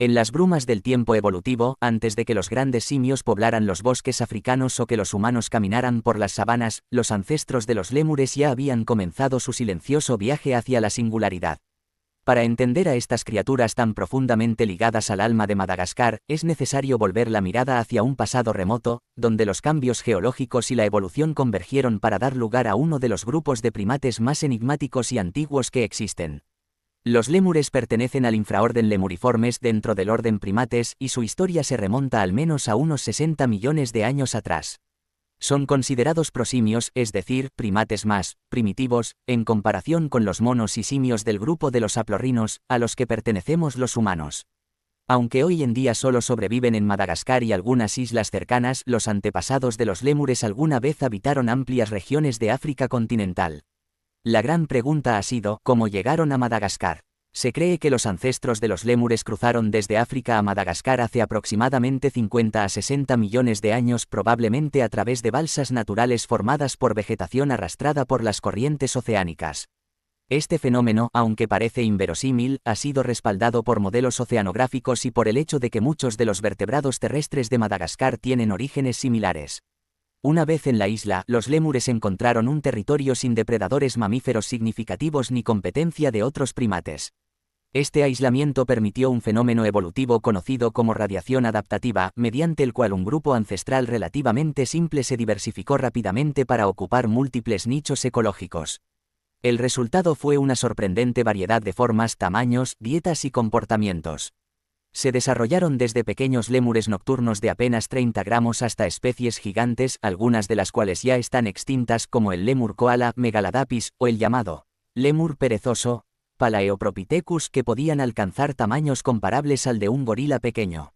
En las brumas del tiempo evolutivo, antes de que los grandes simios poblaran los bosques africanos o que los humanos caminaran por las sabanas, los ancestros de los lémures ya habían comenzado su silencioso viaje hacia la singularidad. Para entender a estas criaturas tan profundamente ligadas al alma de Madagascar, es necesario volver la mirada hacia un pasado remoto, donde los cambios geológicos y la evolución convergieron para dar lugar a uno de los grupos de primates más enigmáticos y antiguos que existen. Los lémures pertenecen al infraorden Lemuriformes dentro del orden Primates y su historia se remonta al menos a unos 60 millones de años atrás. Son considerados prosimios, es decir, primates más primitivos, en comparación con los monos y simios del grupo de los haplorrinos, a los que pertenecemos los humanos. Aunque hoy en día solo sobreviven en Madagascar y algunas islas cercanas, los antepasados de los lémures alguna vez habitaron amplias regiones de África continental. La gran pregunta ha sido, ¿cómo llegaron a Madagascar? Se cree que los ancestros de los lémures cruzaron desde África a Madagascar hace aproximadamente 50 a 60 millones de años, probablemente a través de balsas naturales formadas por vegetación arrastrada por las corrientes oceánicas. Este fenómeno, aunque parece inverosímil, ha sido respaldado por modelos oceanográficos y por el hecho de que muchos de los vertebrados terrestres de Madagascar tienen orígenes similares. Una vez en la isla, los lémures encontraron un territorio sin depredadores mamíferos significativos ni competencia de otros primates. Este aislamiento permitió un fenómeno evolutivo conocido como radiación adaptativa, mediante el cual un grupo ancestral relativamente simple se diversificó rápidamente para ocupar múltiples nichos ecológicos. El resultado fue una sorprendente variedad de formas, tamaños, dietas y comportamientos. Se desarrollaron desde pequeños lémures nocturnos de apenas 30 gramos hasta especies gigantes, algunas de las cuales ya están extintas como el lémur koala, Megaladapis, o el llamado lémur perezoso, Palaeopropithecus, que podían alcanzar tamaños comparables al de un gorila pequeño.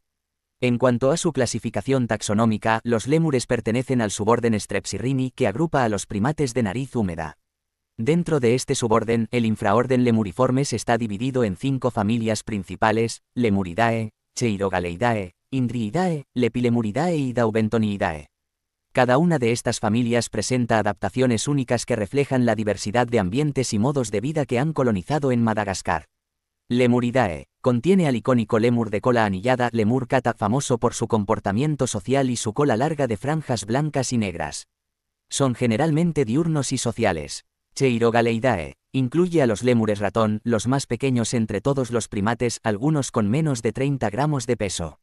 En cuanto a su clasificación taxonómica, los lémures pertenecen al suborden Strepsirrhini, que agrupa a los primates de nariz húmeda. Dentro de este suborden, el infraorden Lemuriformes está dividido en 5 familias principales: Lemuridae, Cheirogaleidae, Indriidae, Lepilemuridae y Daubentoniidae. Cada una de estas familias presenta adaptaciones únicas que reflejan la diversidad de ambientes y modos de vida que han colonizado en Madagascar. Lemuridae contiene al icónico lémur de cola anillada, Lemur kata, famoso por su comportamiento social y su cola larga de franjas blancas y negras. Son generalmente diurnos y sociales. Cheirogaleidae incluye a los lémures ratón, los más pequeños entre todos los primates, algunos con menos de 30 gramos de peso.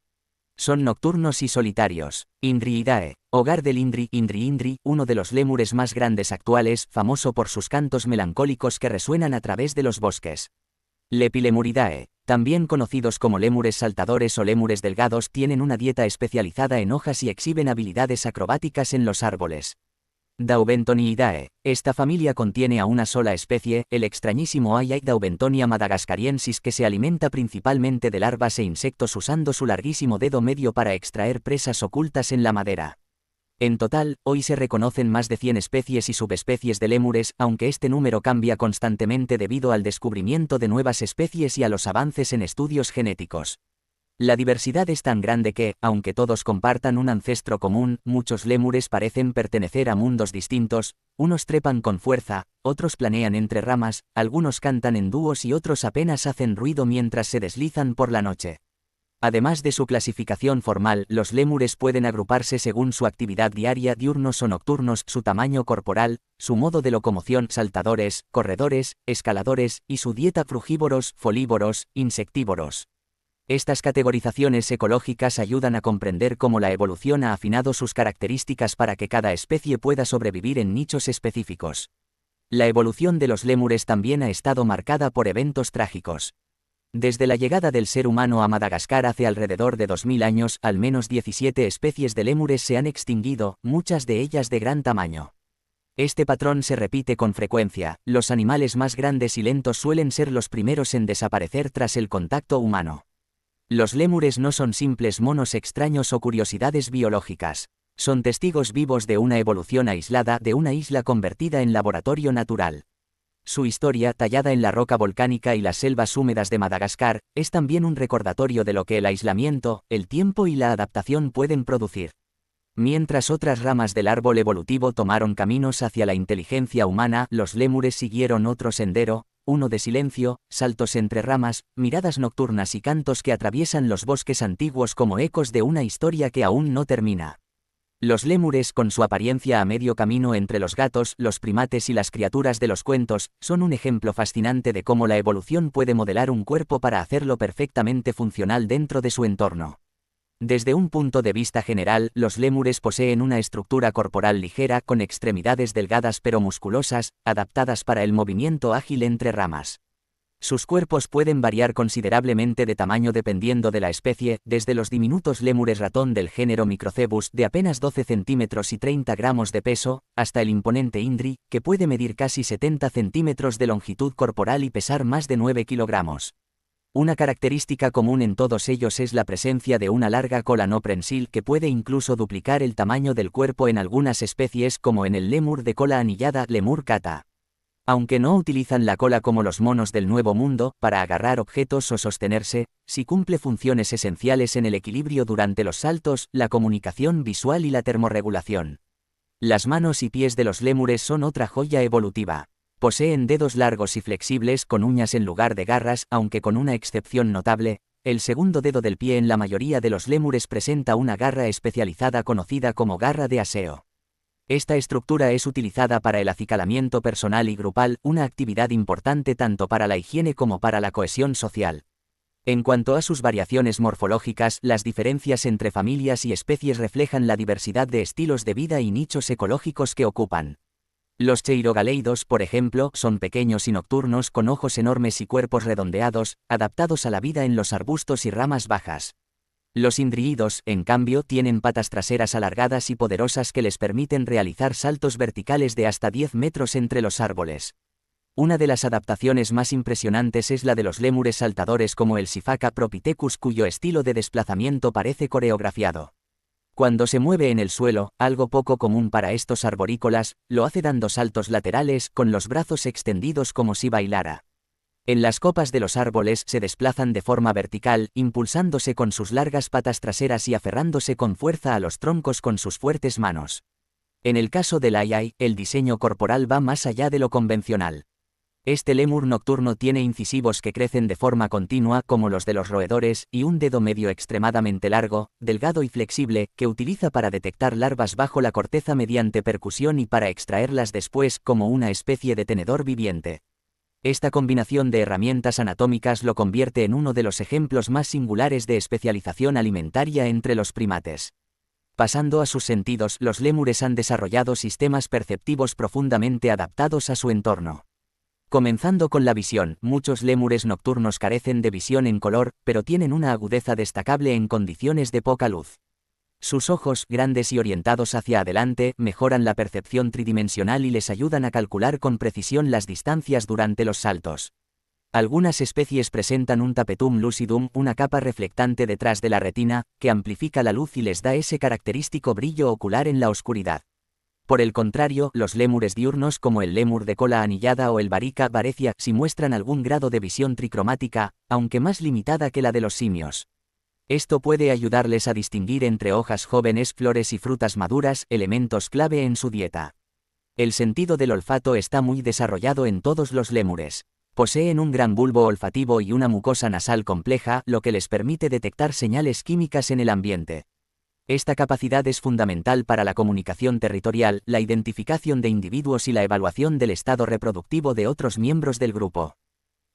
Son nocturnos y solitarios. Indriidae, hogar del Indri, uno de los lémures más grandes actuales, famoso por sus cantos melancólicos que resuenan a través de los bosques. Lepilemuridae, también conocidos como lémures saltadores o lémures delgados, tienen una dieta especializada en hojas y exhiben habilidades acrobáticas en los árboles. Daubentoniidae, esta familia contiene a una sola especie, el extrañísimo Ayai Daubentonia madagascariensis, que se alimenta principalmente de larvas e insectos usando su larguísimo dedo medio para extraer presas ocultas en la madera. En total, hoy se reconocen más de 100 especies y subespecies de lémures, aunque este número cambia constantemente debido al descubrimiento de nuevas especies y a los avances en estudios genéticos. La diversidad es tan grande que, aunque todos compartan un ancestro común, muchos lémures parecen pertenecer a mundos distintos. Unos trepan con fuerza, otros planean entre ramas, algunos cantan en dúos y otros apenas hacen ruido mientras se deslizan por la noche. Además de su clasificación formal, los lémures pueden agruparse según su actividad diaria, diurnos o nocturnos, su tamaño corporal, su modo de locomoción, saltadores, corredores, escaladores, y su dieta, frugívoros, folívoros, insectívoros. Estas categorizaciones ecológicas ayudan a comprender cómo la evolución ha afinado sus características para que cada especie pueda sobrevivir en nichos específicos. La evolución de los lémures también ha estado marcada por eventos trágicos. Desde la llegada del ser humano a Madagascar hace alrededor de 2000 años, al menos 17 especies de lémures se han extinguido, muchas de ellas de gran tamaño. Este patrón se repite con frecuencia: los animales más grandes y lentos suelen ser los primeros en desaparecer tras el contacto humano. Los lémures no son simples monos extraños o curiosidades biológicas. Son testigos vivos de una evolución aislada, de una isla convertida en laboratorio natural. Su historia, tallada en la roca volcánica y las selvas húmedas de Madagascar, es también un recordatorio de lo que el aislamiento, el tiempo y la adaptación pueden producir. Mientras otras ramas del árbol evolutivo tomaron caminos hacia la inteligencia humana, los lémures siguieron otro sendero, uno de silencio, saltos entre ramas, miradas nocturnas y cantos que atraviesan los bosques antiguos como ecos de una historia que aún no termina. Los lémures, con su apariencia a medio camino entre los gatos, los primates y las criaturas de los cuentos, son un ejemplo fascinante de cómo la evolución puede modelar un cuerpo para hacerlo perfectamente funcional dentro de su entorno. Desde un punto de vista general, los lémures poseen una estructura corporal ligera con extremidades delgadas pero musculosas, adaptadas para el movimiento ágil entre ramas. Sus cuerpos pueden variar considerablemente de tamaño dependiendo de la especie, desde los diminutos lémures ratón del género Microcebus de apenas 12 centímetros y 30 gramos de peso, hasta el imponente Indri, que puede medir casi 70 centímetros de longitud corporal y pesar más de 9 kilogramos. Una característica común en todos ellos es la presencia de una larga cola no prensil que puede incluso duplicar el tamaño del cuerpo en algunas especies como en el lémur de cola anillada Lemur cata. Aunque no utilizan la cola como los monos del Nuevo Mundo, para agarrar objetos o sostenerse, sí cumple funciones esenciales en el equilibrio durante los saltos, la comunicación visual y la termorregulación. Las manos y pies de los lémures son otra joya evolutiva. Poseen dedos largos y flexibles con uñas en lugar de garras, aunque con una excepción notable, el segundo dedo del pie en la mayoría de los lémures presenta una garra especializada conocida como garra de aseo. Esta estructura es utilizada para el acicalamiento personal y grupal, una actividad importante tanto para la higiene como para la cohesión social. En cuanto a sus variaciones morfológicas, las diferencias entre familias y especies reflejan la diversidad de estilos de vida y nichos ecológicos que ocupan. Los cheirogaleidos, por ejemplo, son pequeños y nocturnos con ojos enormes y cuerpos redondeados, adaptados a la vida en los arbustos y ramas bajas. Los indriídos, en cambio, tienen patas traseras alargadas y poderosas que les permiten realizar saltos verticales de hasta 10 metros entre los árboles. Una de las adaptaciones más impresionantes es la de los lémures saltadores como el Sifaka propithecus, cuyo estilo de desplazamiento parece coreografiado. Cuando se mueve en el suelo, algo poco común para estos arborícolas, lo hace dando saltos laterales con los brazos extendidos como si bailara. En las copas de los árboles se desplazan de forma vertical, impulsándose con sus largas patas traseras y aferrándose con fuerza a los troncos con sus fuertes manos. En el caso del ayiay, el diseño corporal va más allá de lo convencional. Este lémur nocturno tiene incisivos que crecen de forma continua como los de los roedores y un dedo medio extremadamente largo, delgado y flexible, que utiliza para detectar larvas bajo la corteza mediante percusión y para extraerlas después como una especie de tenedor viviente. Esta combinación de herramientas anatómicas lo convierte en uno de los ejemplos más singulares de especialización alimentaria entre los primates. Pasando a sus sentidos, los lémures han desarrollado sistemas perceptivos profundamente adaptados a su entorno. Comenzando con la visión, muchos lémures nocturnos carecen de visión en color, pero tienen una agudeza destacable en condiciones de poca luz. Sus ojos, grandes y orientados hacia adelante, mejoran la percepción tridimensional y les ayudan a calcular con precisión las distancias durante los saltos. Algunas especies presentan un tapetum lucidum, una capa reflectante detrás de la retina, que amplifica la luz y les da ese característico brillo ocular en la oscuridad. Por el contrario, los lémures diurnos como el lémur de cola anillada o el Varica varecia sí muestran algún grado de visión tricromática, aunque más limitada que la de los simios. Esto puede ayudarles a distinguir entre hojas jóvenes, flores y frutas maduras, elementos clave en su dieta. El sentido del olfato está muy desarrollado en todos los lémures. Poseen un gran bulbo olfativo y una mucosa nasal compleja, lo que les permite detectar señales químicas en el ambiente. Esta capacidad es fundamental para la comunicación territorial, la identificación de individuos y la evaluación del estado reproductivo de otros miembros del grupo.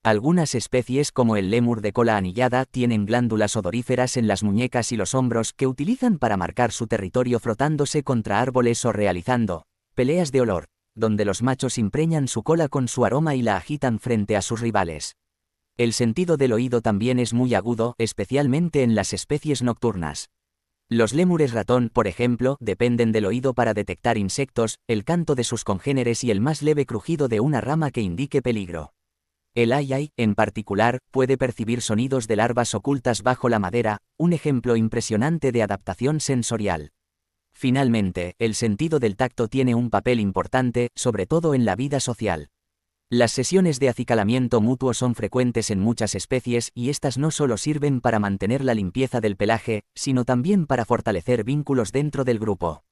Algunas especies como el lémur de cola anillada tienen glándulas odoríferas en las muñecas y los hombros que utilizan para marcar su territorio frotándose contra árboles o realizando peleas de olor, donde los machos impregnan su cola con su aroma y la agitan frente a sus rivales. El sentido del oído también es muy agudo, especialmente en las especies nocturnas. Los lémures ratón, por ejemplo, dependen del oído para detectar insectos, el canto de sus congéneres y el más leve crujido de una rama que indique peligro. El ayiay, en particular, puede percibir sonidos de larvas ocultas bajo la madera, un ejemplo impresionante de adaptación sensorial. Finalmente, el sentido del tacto tiene un papel importante, sobre todo en la vida social. Las sesiones de acicalamiento mutuo son frecuentes en muchas especies y estas no solo sirven para mantener la limpieza del pelaje, sino también para fortalecer vínculos dentro del grupo.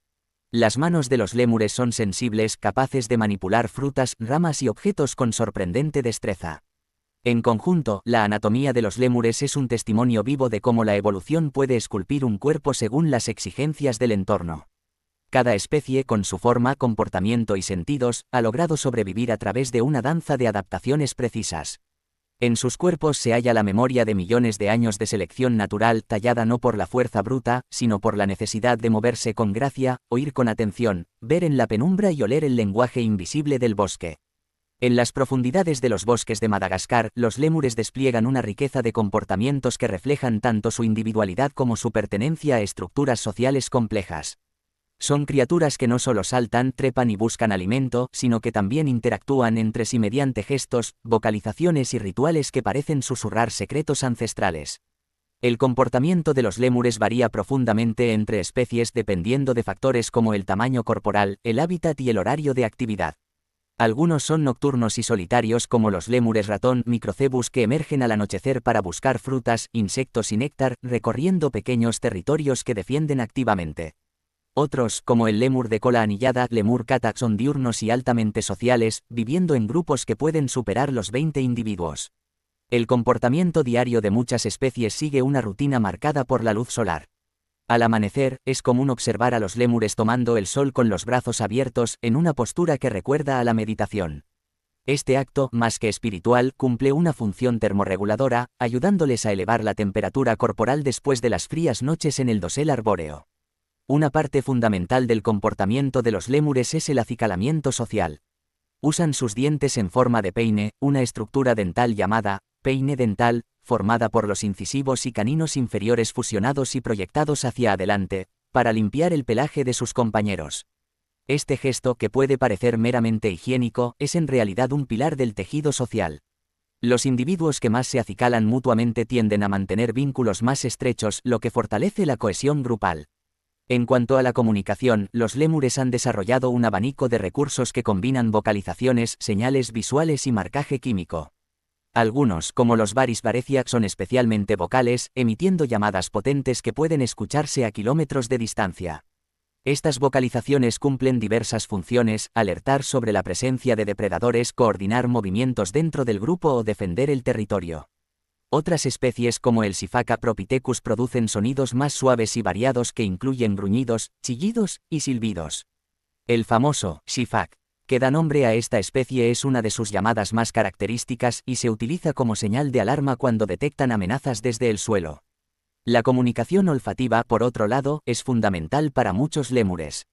Las manos de los lémures son sensibles, capaces de manipular frutas, ramas y objetos con sorprendente destreza. En conjunto, la anatomía de los lémures es un testimonio vivo de cómo la evolución puede esculpir un cuerpo según las exigencias del entorno. Cada especie, con su forma, comportamiento y sentidos, ha logrado sobrevivir a través de una danza de adaptaciones precisas. En sus cuerpos se halla la memoria de millones de años de selección natural tallada no por la fuerza bruta, sino por la necesidad de moverse con gracia, oír con atención, ver en la penumbra y oler el lenguaje invisible del bosque. En las profundidades de los bosques de Madagascar, los lémures despliegan una riqueza de comportamientos que reflejan tanto su individualidad como su pertenencia a estructuras sociales complejas. Son criaturas que no solo saltan, trepan y buscan alimento, sino que también interactúan entre sí mediante gestos, vocalizaciones y rituales que parecen susurrar secretos ancestrales. El comportamiento de los lémures varía profundamente entre especies dependiendo de factores como el tamaño corporal, el hábitat y el horario de actividad. Algunos son nocturnos y solitarios como los lémures ratón microcebus que emergen al anochecer para buscar frutas, insectos y néctar, recorriendo pequeños territorios que defienden activamente. Otros, como el lémur de cola anillada, lemur cata, son diurnos y altamente sociales, viviendo en grupos que pueden superar los 20 individuos. El comportamiento diario de muchas especies sigue una rutina marcada por la luz solar. Al amanecer, es común observar a los lémures tomando el sol con los brazos abiertos, en una postura que recuerda a la meditación. Este acto, más que espiritual, cumple una función termorreguladora, ayudándoles a elevar la temperatura corporal después de las frías noches en el dosel arbóreo. Una parte fundamental del comportamiento de los lémures es el acicalamiento social. Usan sus dientes en forma de peine, una estructura dental llamada peine dental, formada por los incisivos y caninos inferiores fusionados y proyectados hacia adelante, para limpiar el pelaje de sus compañeros. Este gesto, que puede parecer meramente higiénico, es en realidad un pilar del tejido social. Los individuos que más se acicalan mutuamente tienden a mantener vínculos más estrechos, lo que fortalece la cohesión grupal. En cuanto a la comunicación, los lémures han desarrollado un abanico de recursos que combinan vocalizaciones, señales visuales y marcaje químico. Algunos, como los Baris barecia, son especialmente vocales, emitiendo llamadas potentes que pueden escucharse a kilómetros de distancia. Estas vocalizaciones cumplen diversas funciones: alertar sobre la presencia de depredadores, coordinar movimientos dentro del grupo o defender el territorio. Otras especies como el Siphaca propithecus producen sonidos más suaves y variados que incluyen gruñidos, chillidos y silbidos. El famoso shifac, que da nombre a esta especie, es una de sus llamadas más características y se utiliza como señal de alarma cuando detectan amenazas desde el suelo. La comunicación olfativa, por otro lado, es fundamental para muchos lémures.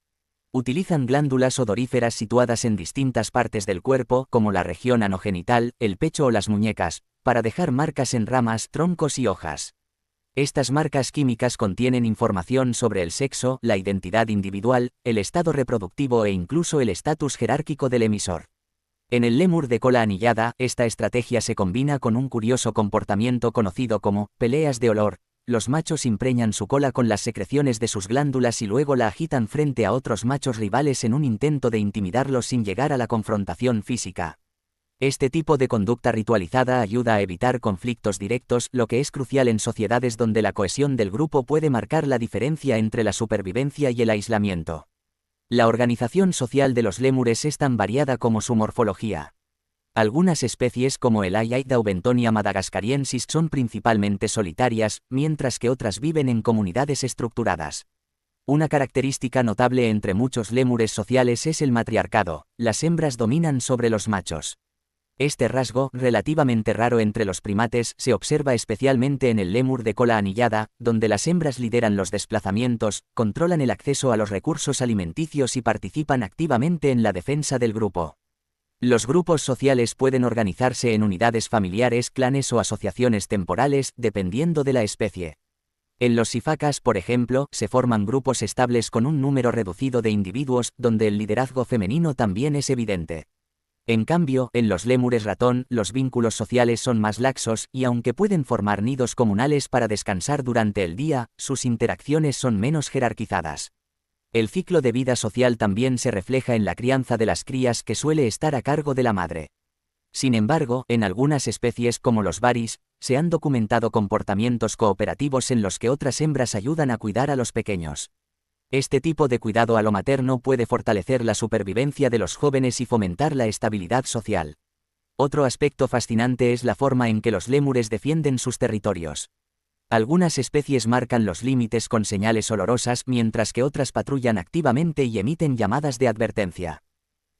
Utilizan glándulas odoríferas situadas en distintas partes del cuerpo, como la región anogenital, el pecho o las muñecas, para dejar marcas en ramas, troncos y hojas. Estas marcas químicas contienen información sobre el sexo, la identidad individual, el estado reproductivo e incluso el estatus jerárquico del emisor. En el lémur de cola anillada, esta estrategia se combina con un curioso comportamiento conocido como peleas de olor. Los machos impreñan su cola con las secreciones de sus glándulas y luego la agitan frente a otros machos rivales en un intento de intimidarlos sin llegar a la confrontación física. Este tipo de conducta ritualizada ayuda a evitar conflictos directos, lo que es crucial en sociedades donde la cohesión del grupo puede marcar la diferencia entre la supervivencia y el aislamiento. La organización social de los lémures es tan variada como su morfología. Algunas especies como el Aeaida o Bentonia madagascariensis son principalmente solitarias, mientras que otras viven en comunidades estructuradas. Una característica notable entre muchos lémures sociales es el matriarcado: las hembras dominan sobre los machos. Este rasgo, relativamente raro entre los primates, se observa especialmente en el lémur de cola anillada, donde las hembras lideran los desplazamientos, controlan el acceso a los recursos alimenticios y participan activamente en la defensa del grupo. Los grupos sociales pueden organizarse en unidades familiares, clanes o asociaciones temporales, dependiendo de la especie. En los sifacas, por ejemplo, se forman grupos estables con un número reducido de individuos, donde el liderazgo femenino también es evidente. En cambio, en los lémures ratón, los vínculos sociales son más laxos, y aunque pueden formar nidos comunales para descansar durante el día, sus interacciones son menos jerarquizadas. El ciclo de vida social también se refleja en la crianza de las crías, que suele estar a cargo de la madre. Sin embargo, en algunas especies como los baris, se han documentado comportamientos cooperativos en los que otras hembras ayudan a cuidar a los pequeños. Este tipo de cuidado a lo materno puede fortalecer la supervivencia de los jóvenes y fomentar la estabilidad social. Otro aspecto fascinante es la forma en que los lémures defienden sus territorios. Algunas especies marcan los límites con señales olorosas mientras que otras patrullan activamente y emiten llamadas de advertencia.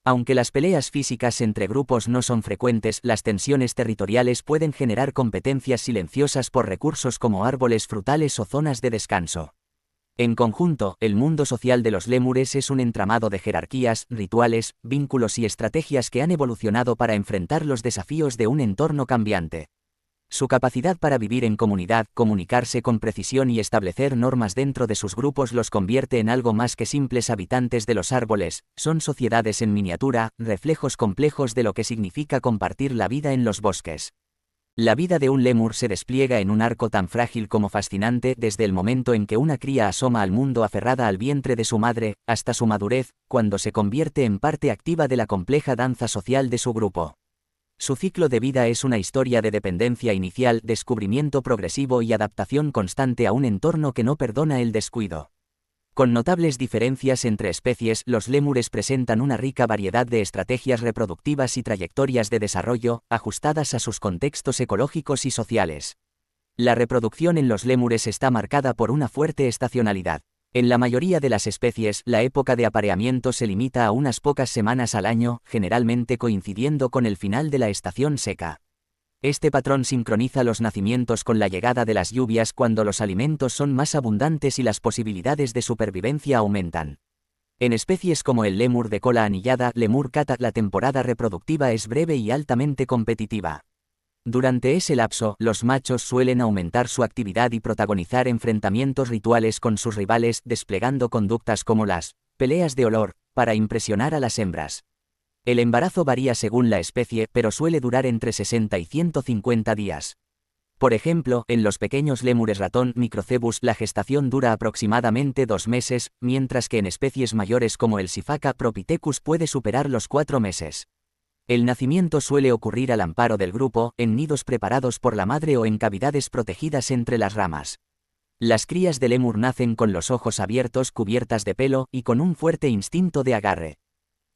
Aunque las peleas físicas entre grupos no son frecuentes, las tensiones territoriales pueden generar competencias silenciosas por recursos como árboles frutales o zonas de descanso. En conjunto, el mundo social de los lémures es un entramado de jerarquías, rituales, vínculos y estrategias que han evolucionado para enfrentar los desafíos de un entorno cambiante. Su capacidad para vivir en comunidad, comunicarse con precisión y establecer normas dentro de sus grupos los convierte en algo más que simples habitantes de los árboles, son sociedades en miniatura, reflejos complejos de lo que significa compartir la vida en los bosques. La vida de un lémur se despliega en un arco tan frágil como fascinante desde el momento en que una cría asoma al mundo aferrada al vientre de su madre, hasta su madurez, cuando se convierte en parte activa de la compleja danza social de su grupo. Su ciclo de vida es una historia de dependencia inicial, descubrimiento progresivo y adaptación constante a un entorno que no perdona el descuido. Con notables diferencias entre especies, los lémures presentan una rica variedad de estrategias reproductivas y trayectorias de desarrollo, ajustadas a sus contextos ecológicos y sociales. La reproducción en los lémures está marcada por una fuerte estacionalidad. En la mayoría de las especies, la época de apareamiento se limita a unas pocas semanas al año, generalmente coincidiendo con el final de la estación seca. Este patrón sincroniza los nacimientos con la llegada de las lluvias cuando los alimentos son más abundantes y las posibilidades de supervivencia aumentan. En especies como el lémur de cola anillada, Lemur cata, la temporada reproductiva es breve y altamente competitiva. Durante ese lapso, los machos suelen aumentar su actividad y protagonizar enfrentamientos rituales con sus rivales, desplegando conductas como las peleas de olor, para impresionar a las hembras. El embarazo varía según la especie, pero suele durar entre 60 y 150 días. Por ejemplo, en los pequeños lémures ratón Microcebus la gestación dura aproximadamente 2 meses, mientras que en especies mayores como el Siphaca propithecus puede superar los 4 meses. El nacimiento suele ocurrir al amparo del grupo, en nidos preparados por la madre o en cavidades protegidas entre las ramas. Las crías de lémur nacen con los ojos abiertos, cubiertas de pelo, y con un fuerte instinto de agarre.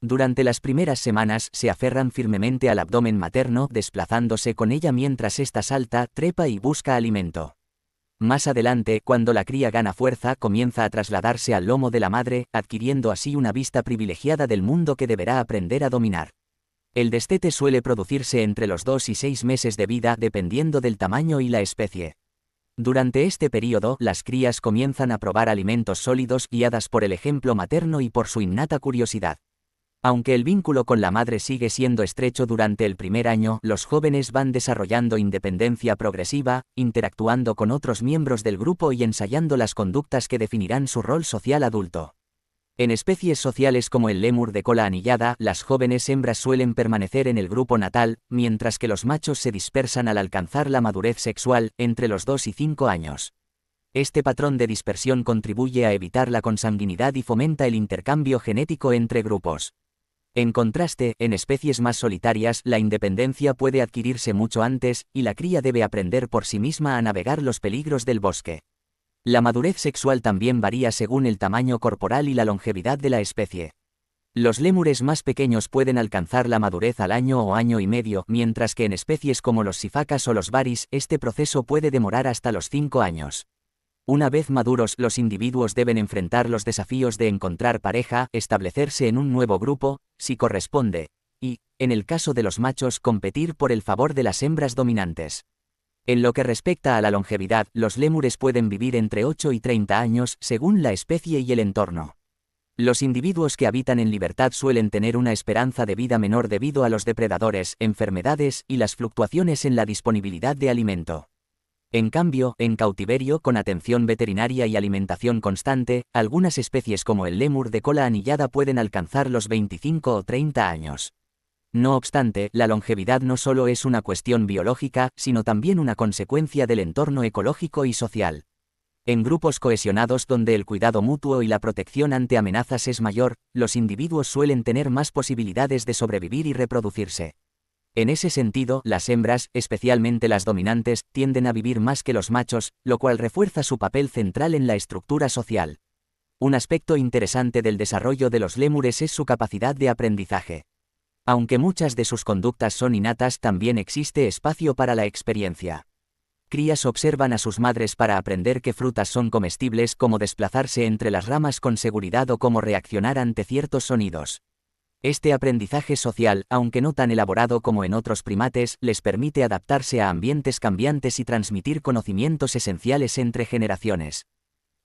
Durante las primeras semanas se aferran firmemente al abdomen materno, desplazándose con ella mientras ésta salta, trepa y busca alimento. Más adelante, cuando la cría gana fuerza, comienza a trasladarse al lomo de la madre, adquiriendo así una vista privilegiada del mundo que deberá aprender a dominar. El destete suele producirse entre los 2 y 6 meses de vida, dependiendo del tamaño y la especie. Durante este periodo, las crías comienzan a probar alimentos sólidos, guiadas por el ejemplo materno y por su innata curiosidad. Aunque el vínculo con la madre sigue siendo estrecho durante el primer año, los jóvenes van desarrollando independencia progresiva, interactuando con otros miembros del grupo y ensayando las conductas que definirán su rol social adulto. En especies sociales como el lémur de cola anillada, las jóvenes hembras suelen permanecer en el grupo natal, mientras que los machos se dispersan al alcanzar la madurez sexual, entre los 2 y 5 años. Este patrón de dispersión contribuye a evitar la consanguinidad y fomenta el intercambio genético entre grupos. En contraste, en especies más solitarias, la independencia puede adquirirse mucho antes, y la cría debe aprender por sí misma a navegar los peligros del bosque. La madurez sexual también varía según el tamaño corporal y la longevidad de la especie. Los lémures más pequeños pueden alcanzar la madurez al año o año y medio, mientras que en especies como los Siphacas o los Baris, este proceso puede demorar hasta los 5 años. Una vez maduros, los individuos deben enfrentar los desafíos de encontrar pareja, establecerse en un nuevo grupo, si corresponde, y, en el caso de los machos, competir por el favor de las hembras dominantes. En lo que respecta a la longevidad, los lémures pueden vivir entre 8 y 30 años, según la especie y el entorno. Los individuos que habitan en libertad suelen tener una esperanza de vida menor debido a los depredadores, enfermedades y las fluctuaciones en la disponibilidad de alimento. En cambio, en cautiverio, con atención veterinaria y alimentación constante, algunas especies como el lémur de cola anillada pueden alcanzar los 25 o 30 años. No obstante, la longevidad no solo es una cuestión biológica, sino también una consecuencia del entorno ecológico y social. En grupos cohesionados donde el cuidado mutuo y la protección ante amenazas es mayor, los individuos suelen tener más posibilidades de sobrevivir y reproducirse. En ese sentido, las hembras, especialmente las dominantes, tienden a vivir más que los machos, lo cual refuerza su papel central en la estructura social. Un aspecto interesante del desarrollo de los lémures es su capacidad de aprendizaje. Aunque muchas de sus conductas son innatas, también existe espacio para la experiencia. Crías observan a sus madres para aprender qué frutas son comestibles, cómo desplazarse entre las ramas con seguridad o cómo reaccionar ante ciertos sonidos. Este aprendizaje social, aunque no tan elaborado como en otros primates, les permite adaptarse a ambientes cambiantes y transmitir conocimientos esenciales entre generaciones.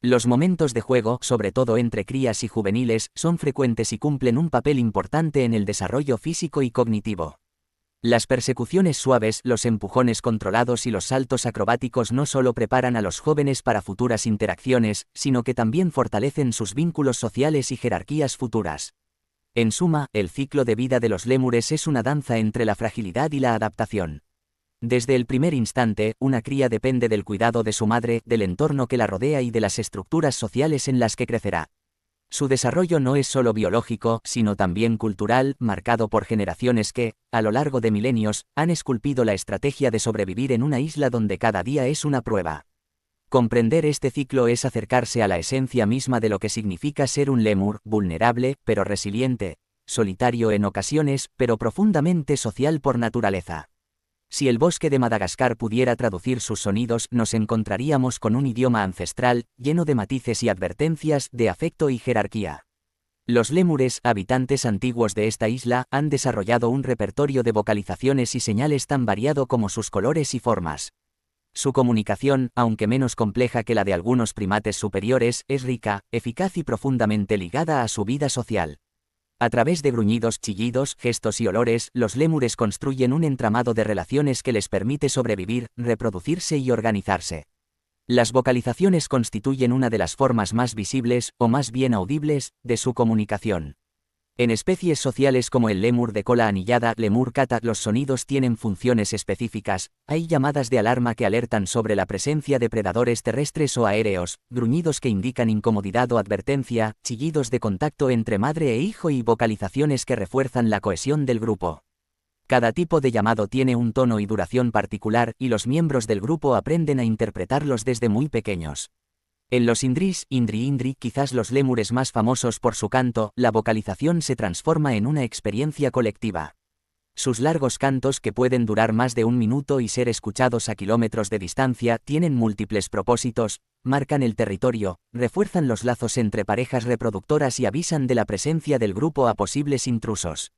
Los momentos de juego, sobre todo entre crías y juveniles, son frecuentes y cumplen un papel importante en el desarrollo físico y cognitivo. Las persecuciones suaves, los empujones controlados y los saltos acrobáticos no solo preparan a los jóvenes para futuras interacciones, sino que también fortalecen sus vínculos sociales y jerarquías futuras. En suma, el ciclo de vida de los lémures es una danza entre la fragilidad y la adaptación. Desde el primer instante, una cría depende del cuidado de su madre, del entorno que la rodea y de las estructuras sociales en las que crecerá. Su desarrollo no es solo biológico, sino también cultural, marcado por generaciones que, a lo largo de milenios, han esculpido la estrategia de sobrevivir en una isla donde cada día es una prueba. Comprender este ciclo es acercarse a la esencia misma de lo que significa ser un lémur, vulnerable, pero resiliente, solitario en ocasiones, pero profundamente social por naturaleza. Si el bosque de Madagascar pudiera traducir sus sonidos, nos encontraríamos con un idioma ancestral, lleno de matices y advertencias, de afecto y jerarquía. Los lémures, habitantes antiguos de esta isla, han desarrollado un repertorio de vocalizaciones y señales tan variado como sus colores y formas. Su comunicación, aunque menos compleja que la de algunos primates superiores, es rica, eficaz y profundamente ligada a su vida social. A través de gruñidos, chillidos, gestos y olores, los lémures construyen un entramado de relaciones que les permite sobrevivir, reproducirse y organizarse. Las vocalizaciones constituyen una de las formas más visibles, o más bien audibles, de su comunicación. En especies sociales como el lémur de cola anillada, Lemur cata, los sonidos tienen funciones específicas. Hay llamadas de alarma que alertan sobre la presencia de predadores terrestres o aéreos, gruñidos que indican incomodidad o advertencia, chillidos de contacto entre madre e hijo y vocalizaciones que refuerzan la cohesión del grupo. Cada tipo de llamado tiene un tono y duración particular, y los miembros del grupo aprenden a interpretarlos desde muy pequeños. En los indris, indri-indri, quizás los lémures más famosos por su canto, la vocalización se transforma en una experiencia colectiva. Sus largos cantos, que pueden durar más de un minuto y ser escuchados a kilómetros de distancia, tienen múltiples propósitos: marcan el territorio, refuerzan los lazos entre parejas reproductoras y avisan de la presencia del grupo a posibles intrusos.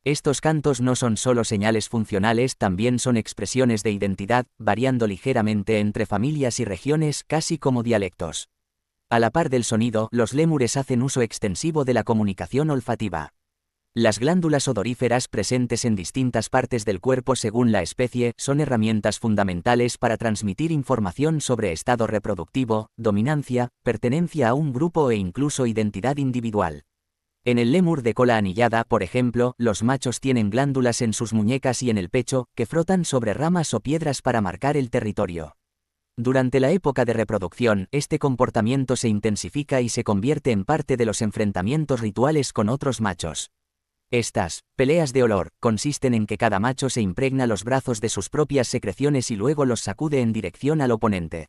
Estos cantos no son solo señales funcionales, también son expresiones de identidad, variando ligeramente entre familias y regiones, casi como dialectos. A la par del sonido, los lémures hacen uso extensivo de la comunicación olfativa. Las glándulas odoríferas presentes en distintas partes del cuerpo según la especie son herramientas fundamentales para transmitir información sobre estado reproductivo, dominancia, pertenencia a un grupo e incluso identidad individual. En el lémur de cola anillada, por ejemplo, los machos tienen glándulas en sus muñecas y en el pecho, que frotan sobre ramas o piedras para marcar el territorio. Durante la época de reproducción, este comportamiento se intensifica y se convierte en parte de los enfrentamientos rituales con otros machos. Estas peleas de olor consisten en que cada macho se impregna los brazos de sus propias secreciones y luego los sacude en dirección al oponente.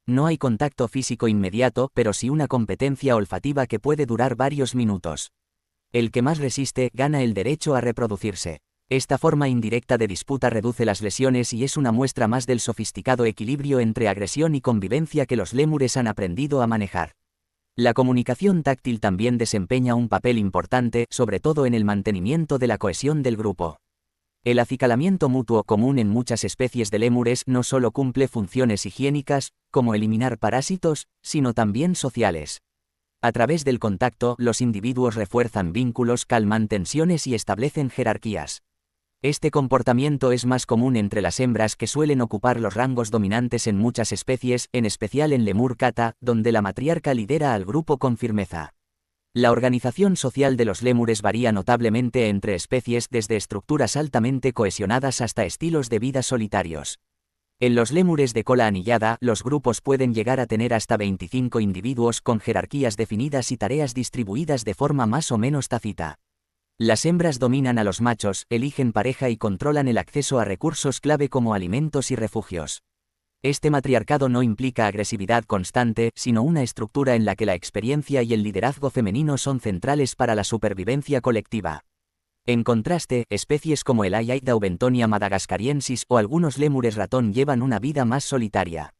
No hay contacto físico inmediato, pero sí una competencia olfativa que puede durar varios minutos. El que más resiste, gana el derecho a reproducirse. Esta forma indirecta de disputa reduce las lesiones y es una muestra más del sofisticado equilibrio entre agresión y convivencia que los lémures han aprendido a manejar. La comunicación táctil también desempeña un papel importante, sobre todo en el mantenimiento de la cohesión del grupo. El acicalamiento mutuo común en muchas especies de lémures no solo cumple funciones higiénicas, como eliminar parásitos, sino también sociales. A través del contacto, los individuos refuerzan vínculos, calman tensiones y establecen jerarquías. Este comportamiento es más común entre las hembras, que suelen ocupar los rangos dominantes en muchas especies, en especial en Lemur cata, donde la matriarca lidera al grupo con firmeza. La organización social de los lémures varía notablemente entre especies, desde estructuras altamente cohesionadas hasta estilos de vida solitarios. En los lémures de cola anillada, los grupos pueden llegar a tener hasta 25 individuos con jerarquías definidas y tareas distribuidas de forma más o menos tácita. Las hembras dominan a los machos, eligen pareja y controlan el acceso a recursos clave como alimentos y refugios. Este matriarcado no implica agresividad constante, sino una estructura en la que la experiencia y el liderazgo femenino son centrales para la supervivencia colectiva. En contraste, especies como el Aeaida o Bentonia madagascariensis o algunos lémures ratón llevan una vida más solitaria.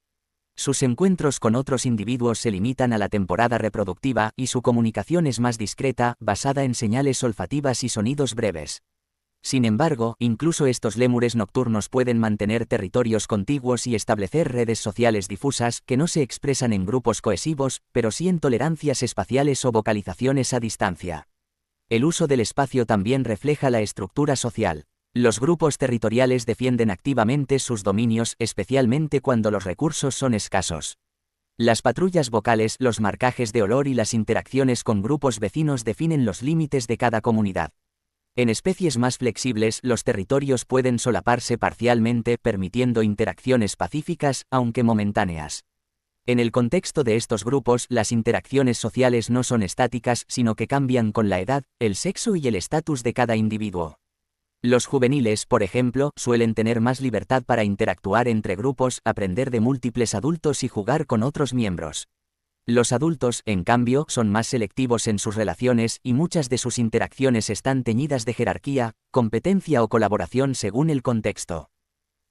Sus encuentros con otros individuos se limitan a la temporada reproductiva y su comunicación es más discreta, basada en señales olfativas y sonidos breves. Sin embargo, incluso estos lémures nocturnos pueden mantener territorios contiguos y establecer redes sociales difusas que no se expresan en grupos cohesivos, pero sí en tolerancias espaciales o vocalizaciones a distancia. El uso del espacio también refleja la estructura social. Los grupos territoriales defienden activamente sus dominios, especialmente cuando los recursos son escasos. Las patrullas vocales, los marcajes de olor y las interacciones con grupos vecinos definen los límites de cada comunidad. En especies más flexibles, los territorios pueden solaparse parcialmente, permitiendo interacciones pacíficas, aunque momentáneas. En el contexto de estos grupos, las interacciones sociales no son estáticas, sino que cambian con la edad, el sexo y el estatus de cada individuo. Los juveniles, por ejemplo, suelen tener más libertad para interactuar entre grupos, aprender de múltiples adultos y jugar con otros miembros. Los adultos, en cambio, son más selectivos en sus relaciones y muchas de sus interacciones están teñidas de jerarquía, competencia o colaboración según el contexto.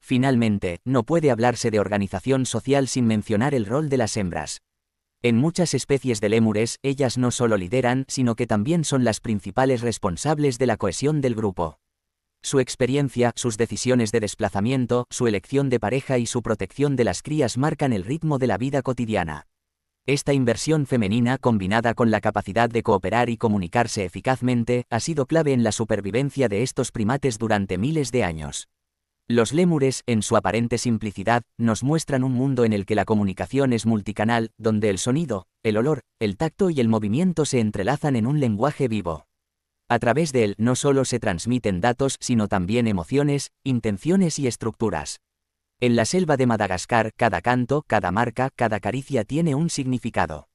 Finalmente, no puede hablarse de organización social sin mencionar el rol de las hembras. En muchas especies de lémures, ellas no solo lideran, sino que también son las principales responsables de la cohesión del grupo. Su experiencia, sus decisiones de desplazamiento, su elección de pareja y su protección de las crías marcan el ritmo de la vida cotidiana. Esta inversión femenina, combinada con la capacidad de cooperar y comunicarse eficazmente, ha sido clave en la supervivencia de estos primates durante miles de años. Los lémures, en su aparente simplicidad, nos muestran un mundo en el que la comunicación es multicanal, donde el sonido, el olor, el tacto y el movimiento se entrelazan en un lenguaje vivo. A través de él no solo se transmiten datos, sino también emociones, intenciones y estructuras. En la selva de Madagascar, cada canto, cada marca, cada caricia tiene un significado.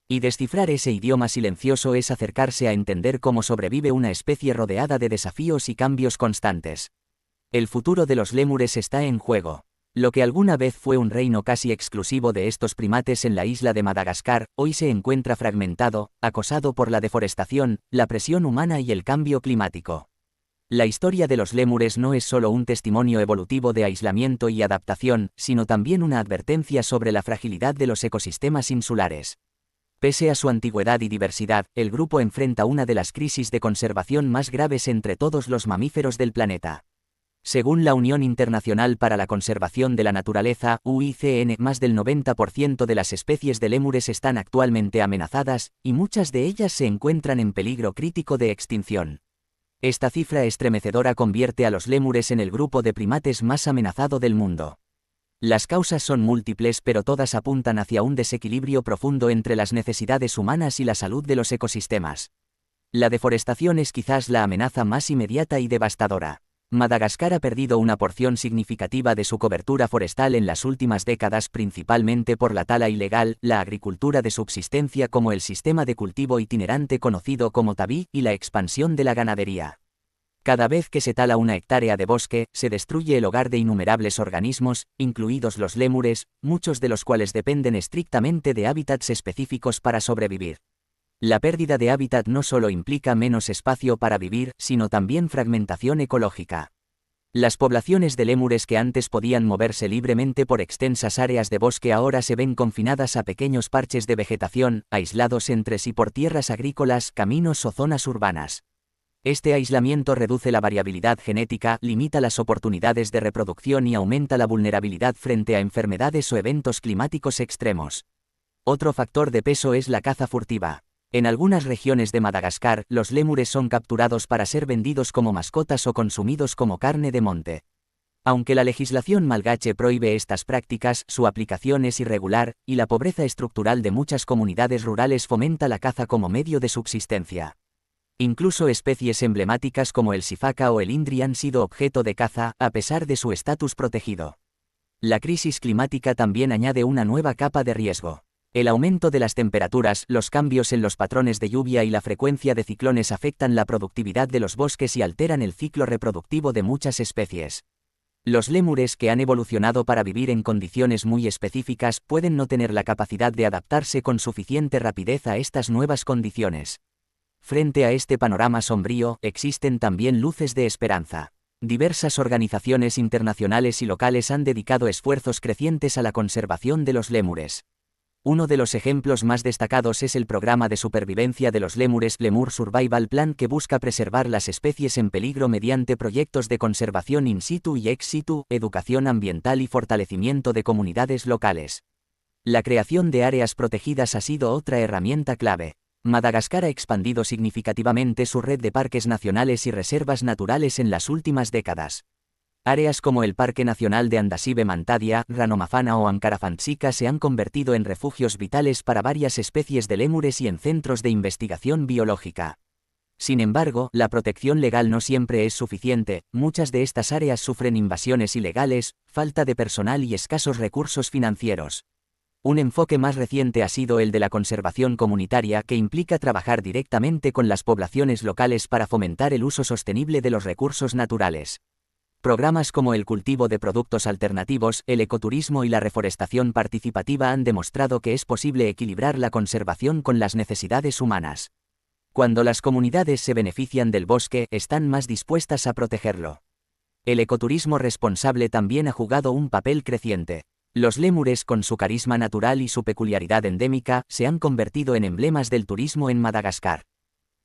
Y descifrar ese idioma silencioso es acercarse a entender cómo sobrevive una especie rodeada de desafíos y cambios constantes. El futuro de los lémures está en juego. Lo que alguna vez fue un reino casi exclusivo de estos primates en la isla de Madagascar, hoy se encuentra fragmentado, acosado por la deforestación, la presión humana y el cambio climático. La historia de los lémures no es solo un testimonio evolutivo de aislamiento y adaptación, sino también una advertencia sobre la fragilidad de los ecosistemas insulares. Pese a su antigüedad y diversidad, el grupo enfrenta una de las crisis de conservación más graves entre todos los mamíferos del planeta. Según la Unión Internacional para la Conservación de la Naturaleza, UICN, más del 90% de las especies de lémures están actualmente amenazadas, y muchas de ellas se encuentran en peligro crítico de extinción. Esta cifra estremecedora convierte a los lémures en el grupo de primates más amenazado del mundo. Las causas son múltiples, pero todas apuntan hacia un desequilibrio profundo entre las necesidades humanas y la salud de los ecosistemas. La deforestación es quizás la amenaza más inmediata y devastadora. Madagascar ha perdido una porción significativa de su cobertura forestal en las últimas décadas, principalmente por la tala ilegal, la agricultura de subsistencia como el sistema de cultivo itinerante conocido como tabí y la expansión de la ganadería. Cada vez que se tala una hectárea de bosque, se destruye el hogar de innumerables organismos, incluidos los lémures, muchos de los cuales dependen estrictamente de hábitats específicos para sobrevivir. La pérdida de hábitat no solo implica menos espacio para vivir, sino también fragmentación ecológica. Las poblaciones de lémures que antes podían moverse libremente por extensas áreas de bosque ahora se ven confinadas a pequeños parches de vegetación, aislados entre sí por tierras agrícolas, caminos o zonas urbanas. Este aislamiento reduce la variabilidad genética, limita las oportunidades de reproducción y aumenta la vulnerabilidad frente a enfermedades o eventos climáticos extremos. Otro factor de peso es la caza furtiva. En algunas regiones de Madagascar, los lémures son capturados para ser vendidos como mascotas o consumidos como carne de monte. Aunque la legislación malgache prohíbe estas prácticas, su aplicación es irregular, y la pobreza estructural de muchas comunidades rurales fomenta la caza como medio de subsistencia. Incluso especies emblemáticas como el sifaca o el indri han sido objeto de caza, a pesar de su estatus protegido. La crisis climática también añade una nueva capa de riesgo. El aumento de las temperaturas, los cambios en los patrones de lluvia y la frecuencia de ciclones afectan la productividad de los bosques y alteran el ciclo reproductivo de muchas especies. Los lémures que han evolucionado para vivir en condiciones muy específicas pueden no tener la capacidad de adaptarse con suficiente rapidez a estas nuevas condiciones. Frente a este panorama sombrío, existen también luces de esperanza. Diversas organizaciones internacionales y locales han dedicado esfuerzos crecientes a la conservación de los lémures. Uno de los ejemplos más destacados es el programa de supervivencia de los lémures Lemur Survival Plan, que busca preservar las especies en peligro mediante proyectos de conservación in situ y ex situ, educación ambiental y fortalecimiento de comunidades locales. La creación de áreas protegidas ha sido otra herramienta clave. Madagascar ha expandido significativamente su red de parques nacionales y reservas naturales en las últimas décadas. Áreas como el Parque Nacional de Andasibe-Mantadia, Ranomafana o Ankarafantsika se han convertido en refugios vitales para varias especies de lémures y en centros de investigación biológica. Sin embargo, la protección legal no siempre es suficiente. Muchas de estas áreas sufren invasiones ilegales, falta de personal y escasos recursos financieros. Un enfoque más reciente ha sido el de la conservación comunitaria, que implica trabajar directamente con las poblaciones locales para fomentar el uso sostenible de los recursos naturales. Programas como el cultivo de productos alternativos, el ecoturismo y la reforestación participativa han demostrado que es posible equilibrar la conservación con las necesidades humanas. Cuando las comunidades se benefician del bosque, están más dispuestas a protegerlo. El ecoturismo responsable también ha jugado un papel creciente. Los lémures, con su carisma natural y su peculiaridad endémica, se han convertido en emblemas del turismo en Madagascar.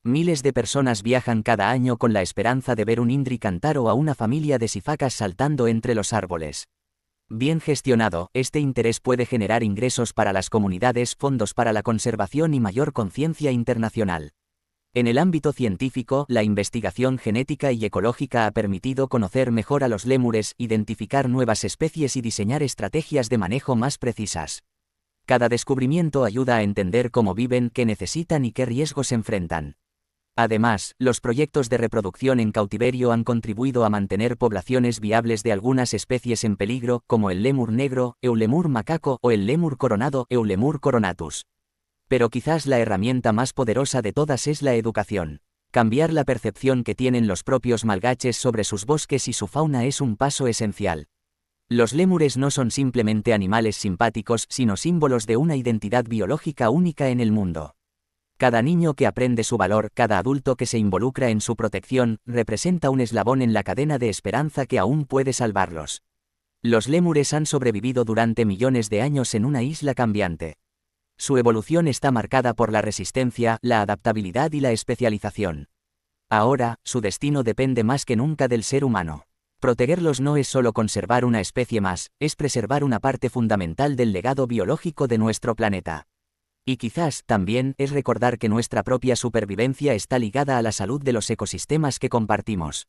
Miles de personas viajan cada año con la esperanza de ver un indri cantar o a una familia de sifacas saltando entre los árboles. Bien gestionado, este interés puede generar ingresos para las comunidades, fondos para la conservación y mayor conciencia internacional. En el ámbito científico, la investigación genética y ecológica ha permitido conocer mejor a los lémures, identificar nuevas especies y diseñar estrategias de manejo más precisas. Cada descubrimiento ayuda a entender cómo viven, qué necesitan y qué riesgos enfrentan. Además, los proyectos de reproducción en cautiverio han contribuido a mantener poblaciones viables de algunas especies en peligro, como el lémur negro, Eulemur macaco o el lémur coronado, Eulemur coronatus. Pero quizás la herramienta más poderosa de todas es la educación. Cambiar la percepción que tienen los propios malgaches sobre sus bosques y su fauna es un paso esencial. Los lémures no son simplemente animales simpáticos, sino símbolos de una identidad biológica única en el mundo. Cada niño que aprende su valor, cada adulto que se involucra en su protección, representa un eslabón en la cadena de esperanza que aún puede salvarlos. Los lémures han sobrevivido durante millones de años en una isla cambiante. Su evolución está marcada por la resistencia, la adaptabilidad y la especialización. Ahora, su destino depende más que nunca del ser humano. Protegerlos no es solo conservar una especie más, es preservar una parte fundamental del legado biológico de nuestro planeta. Y quizás, también, es recordar que nuestra propia supervivencia está ligada a la salud de los ecosistemas que compartimos.